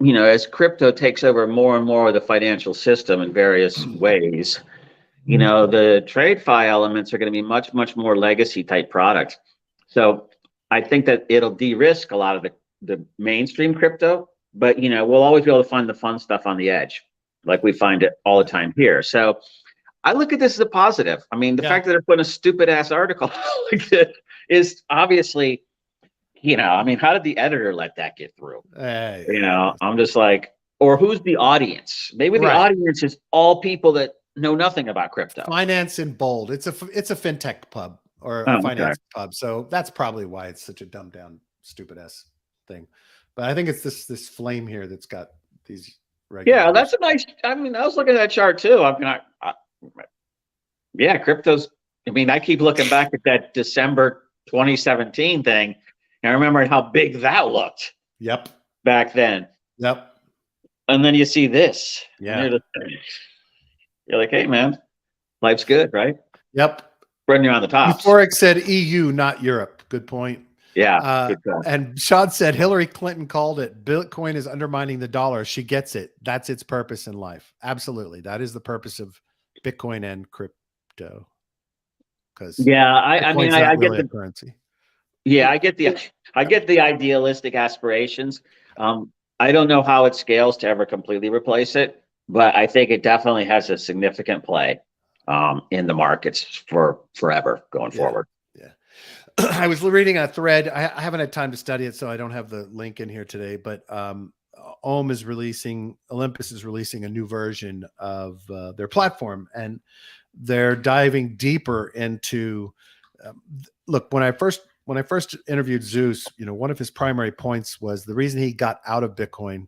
as crypto takes over more and more of the financial system in various ways, the TradeFi elements are going to be much, much more legacy type product. So I think that it'll de-risk a lot of the mainstream crypto, but, we'll always be able to find the fun stuff on the edge, like we find it all the time here. So I look at this as a positive. I mean, the fact that they're putting a stupid ass article like this is obviously, how did the editor let that get through? I'm just like, or who's the audience? Maybe the audience is all people that know nothing about crypto. Finance in bold. It's a fintech pub. or a Oh, finance okay. pub. So that's probably why it's such a dumbed down, stupid ass thing. But I think it's this flame here that's got these Yeah, regulators. that's a nice. I mean, I was looking at that chart too. I mean, yeah, crypto's. I mean, I keep looking back at that December 2017 thing, and I remember how big that looked Yep. back then. Yep. And then you see this. Yeah. You're like, hey, man, life's good, right? Yep. When you're on the tops. Euphoric said EU, not Europe. Good point. Yeah. Good point. And Sean said Hillary Clinton called it. Bitcoin is undermining the dollar. She gets it. That's its purpose in life. Absolutely. That is the purpose of Bitcoin and crypto. Because yeah, I mean, I get the currency. Yeah, I get the idealistic aspirations. I don't know how it scales to ever completely replace it, but I think it definitely has a significant play in the markets for forever going forward. Yeah. I was reading a thread. I haven't had time to study it, so I don't have the link in here today, but Olympus is releasing a new version of their platform, and they're diving deeper into look, when I first interviewed Zeus, one of his primary points was the reason he got out of Bitcoin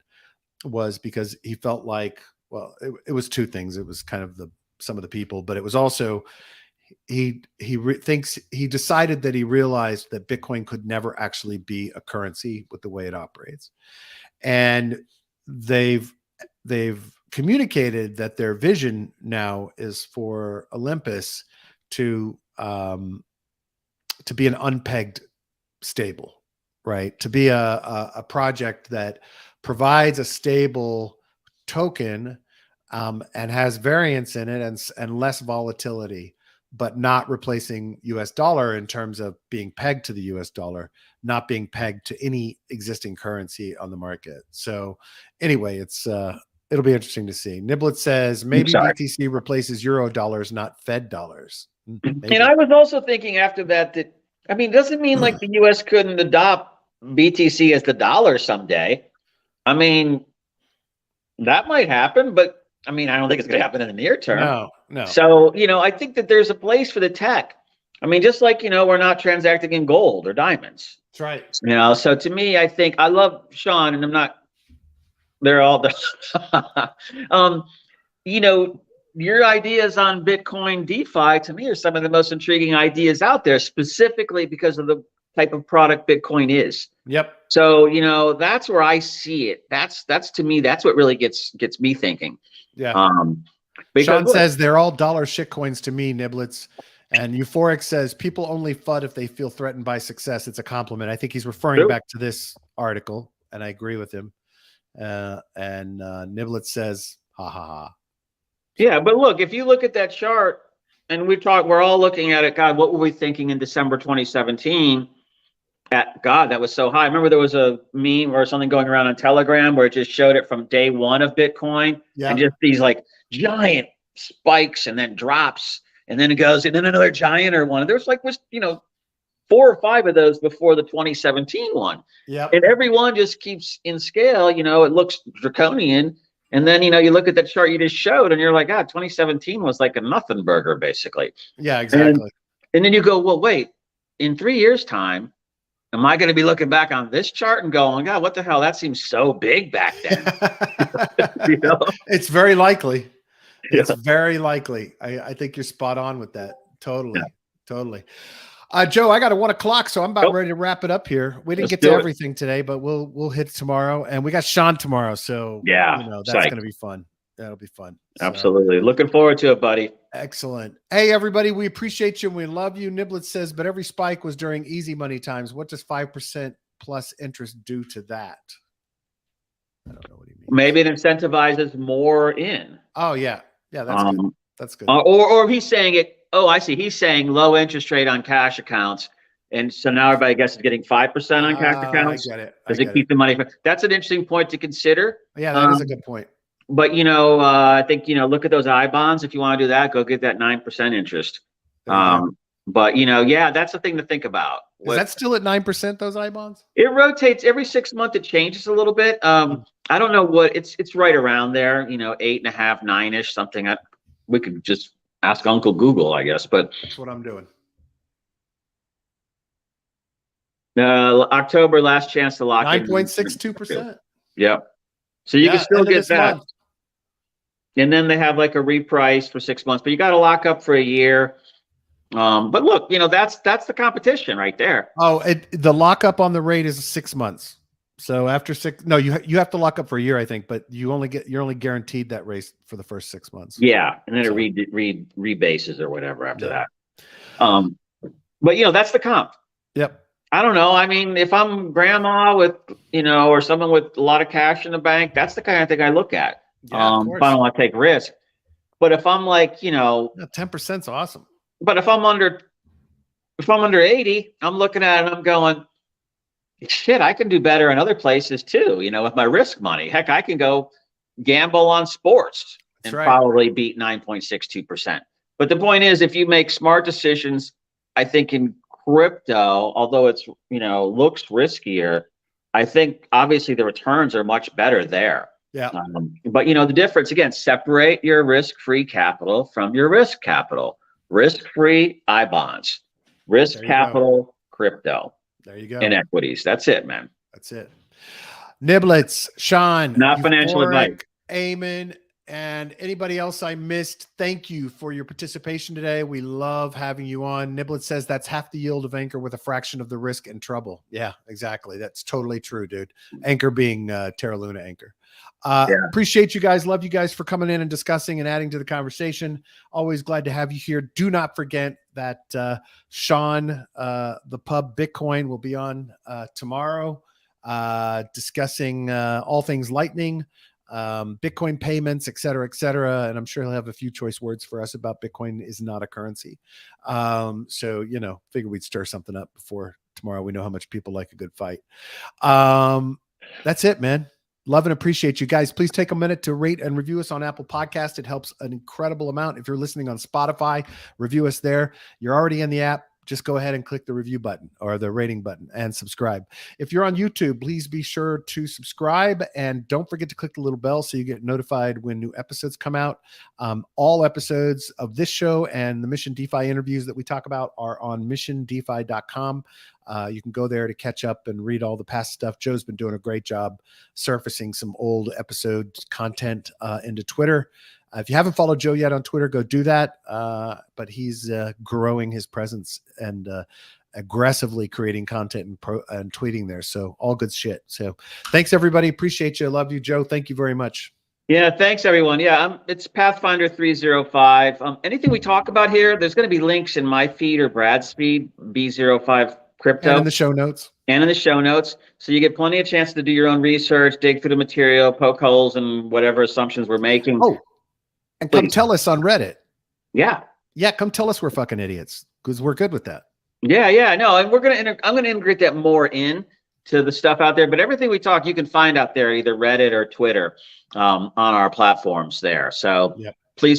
was because he felt like, well, it was two things. It was kind of some of the people, but it was also he decided that he realized that Bitcoin could never actually be a currency with the way it operates. And they've communicated that their vision now is for Olympus to be an unpegged stable, right? To be a project that provides a stable token and has variance in it and less volatility, but not replacing US dollar in terms of being pegged to the US dollar, not being pegged to any existing currency on the market. So anyway, it'll be interesting to see. Niblet says maybe BTC replaces euro dollars, not Fed dollars. Maybe. And I was also thinking after that, I mean, doesn't mean like the US couldn't adopt BTC as the dollar someday. I mean, that might happen, but I mean, I don't think it's going to happen in the near term. No. So, I think that there's a place for the tech. I mean, just like, we're not transacting in gold or diamonds. That's right. So to me, I think I love Sean, and they're all, your ideas on Bitcoin DeFi to me are some of the most intriguing ideas out there, specifically because of the type of product Bitcoin is. Yep. So, that's where I see it. That's to me, that's what really gets me thinking. Yeah. Sean says they're all dollar shitcoins to me, Niblets. And Euphoric says people only FUD if they feel threatened by success. It's a compliment. I think he's referring back to this article, and I agree with him. And Niblet says, ha ha ha. Yeah, but look, if you look at that chart, and we're all looking at it, God, what were we thinking in December 2017? God, that was so high. I remember there was a meme or something going around on Telegram where it just showed it from day one of Bitcoin, and just these like giant spikes and then drops, and then it goes, and then another giant one. There's like 4 or 5 of those before the 2017 one. Yeah. And every one just keeps in scale, it looks draconian. And then, you look at that chart you just showed and you're like, 2017 was like a nothing burger, basically. Yeah, exactly. And then you go, well, wait, in 3 years' time, am I going to be looking back on this chart and going, God, what the hell? That seems so big back then. It's very likely. It's very likely. I think you're spot on with that. Totally. Totally. Joe, I got a 1 o'clock, so I'm about ready to wrap it up here. We didn't get to everything today, but we'll hit tomorrow, and we got Sean tomorrow. So that's going to be fun. That'll be fun. Absolutely. Looking forward to it, buddy. Excellent. Hey, everybody, we appreciate you and we love you. Niblet says, but every spike was during easy money times. What does 5% plus interest do to that? I don't know what he means. Maybe it incentivizes more in. Oh, yeah. Yeah, that's good. That's good. Or he's saying it. Oh, I see. He's saying low interest rate on cash accounts. And so now everybody, I guess, is getting 5% on cash accounts. I get it. Does it keep the money? That's an interesting point to consider. Yeah, that is a good point. But, I think, look at those I bonds. If you want to do that, go get that 9% interest. But, that's the thing to think about. Is that still at 9%, those I bonds? It rotates every 6 months. It changes a little bit. I don't know what it's right around there, 8.5, 9-ish, something. We could just ask Uncle Google, I guess. But that's what I'm doing. October, last chance to lock in. 9.62%. Yep. So you can still get that. Month. And then they have like a reprice for 6 months, but you got to lock up for a year. But look, that's the competition right there. Oh, the lockup on the rate is 6 months. So after no, you have to lock up for a year, I think, but you're only guaranteed that rate for the first 6 months. Yeah, and then it rebases or whatever after that. But that's the comp. Yep. I don't know. I mean, if I'm grandma with or someone with a lot of cash in the bank, that's the kind of thing I look at. Yeah, if I don't want to take risk. But if I'm like 10% is awesome. But if I'm under 80, I'm looking at it and I'm going, shit, I can do better in other places too, with my risk money. Heck, I can go gamble on sports and probably beat 9.62%. But the point is, if you make smart decisions, I think in crypto, although it's, looks riskier, I think obviously the returns are much better there. Yeah. But the difference, again, separate your risk-free capital from your risk capital. Risk-free I-bonds, risk capital, crypto. There you go. And equities. That's it, man. That's it. Niblets, Sean, not financial advice. Eamon, and anybody else I missed, thank you for your participation today. We love having you on. Niblet says that's half the yield of Anchor with a fraction of the risk and trouble. Yeah, exactly. That's totally true, dude. Anchor being Terra Luna Anchor. Appreciate you guys. Love you guys for coming in and discussing and adding to the conversation. Always glad to have you here. Do not forget that Sean, the pub Bitcoin, will be on tomorrow discussing all things Lightning, Bitcoin payments, et cetera, et cetera. And I'm sure he'll have a few choice words for us about Bitcoin is not a currency. So, figure we'd stir something up before tomorrow. We know how much people like a good fight. That's it, man. Love and appreciate you guys. Please take a minute to rate and review us on Apple Podcast. It helps an incredible amount. If you're listening on Spotify, review us there. You're already in the app. Just go ahead and click the review button or the rating button and subscribe. If you're on YouTube, please be sure to subscribe and don't forget to click the little bell so you get notified when new episodes come out. All episodes of this show and the Mission DeFi interviews that we talk about are on missiondefi.com. You can go there to catch up and read all the past stuff. Joe's been doing a great job surfacing some old episode content into Twitter. If you haven't followed Joe yet on Twitter, go do that. But he's growing his presence and aggressively creating content and tweeting there. So all good shit. So thanks, everybody. Appreciate you. Love you, Joe. Thank you very much. Yeah, thanks, everyone. Yeah, it's Pathfinder 305. Anything we talk about here, there's going to be links in my feed or Brad's feed, B05 Crypto. And in the show notes. So you get plenty of chance to do your own research, dig through the material, poke holes in whatever assumptions we're making. Oh, and come tell us on Reddit. Yeah. Yeah, come tell us we're fucking idiots because we're good with that. Yeah, no, and I'm gonna integrate that more in to the stuff out there. But everything we talk, you can find out there, either Reddit or Twitter, on our platforms there. So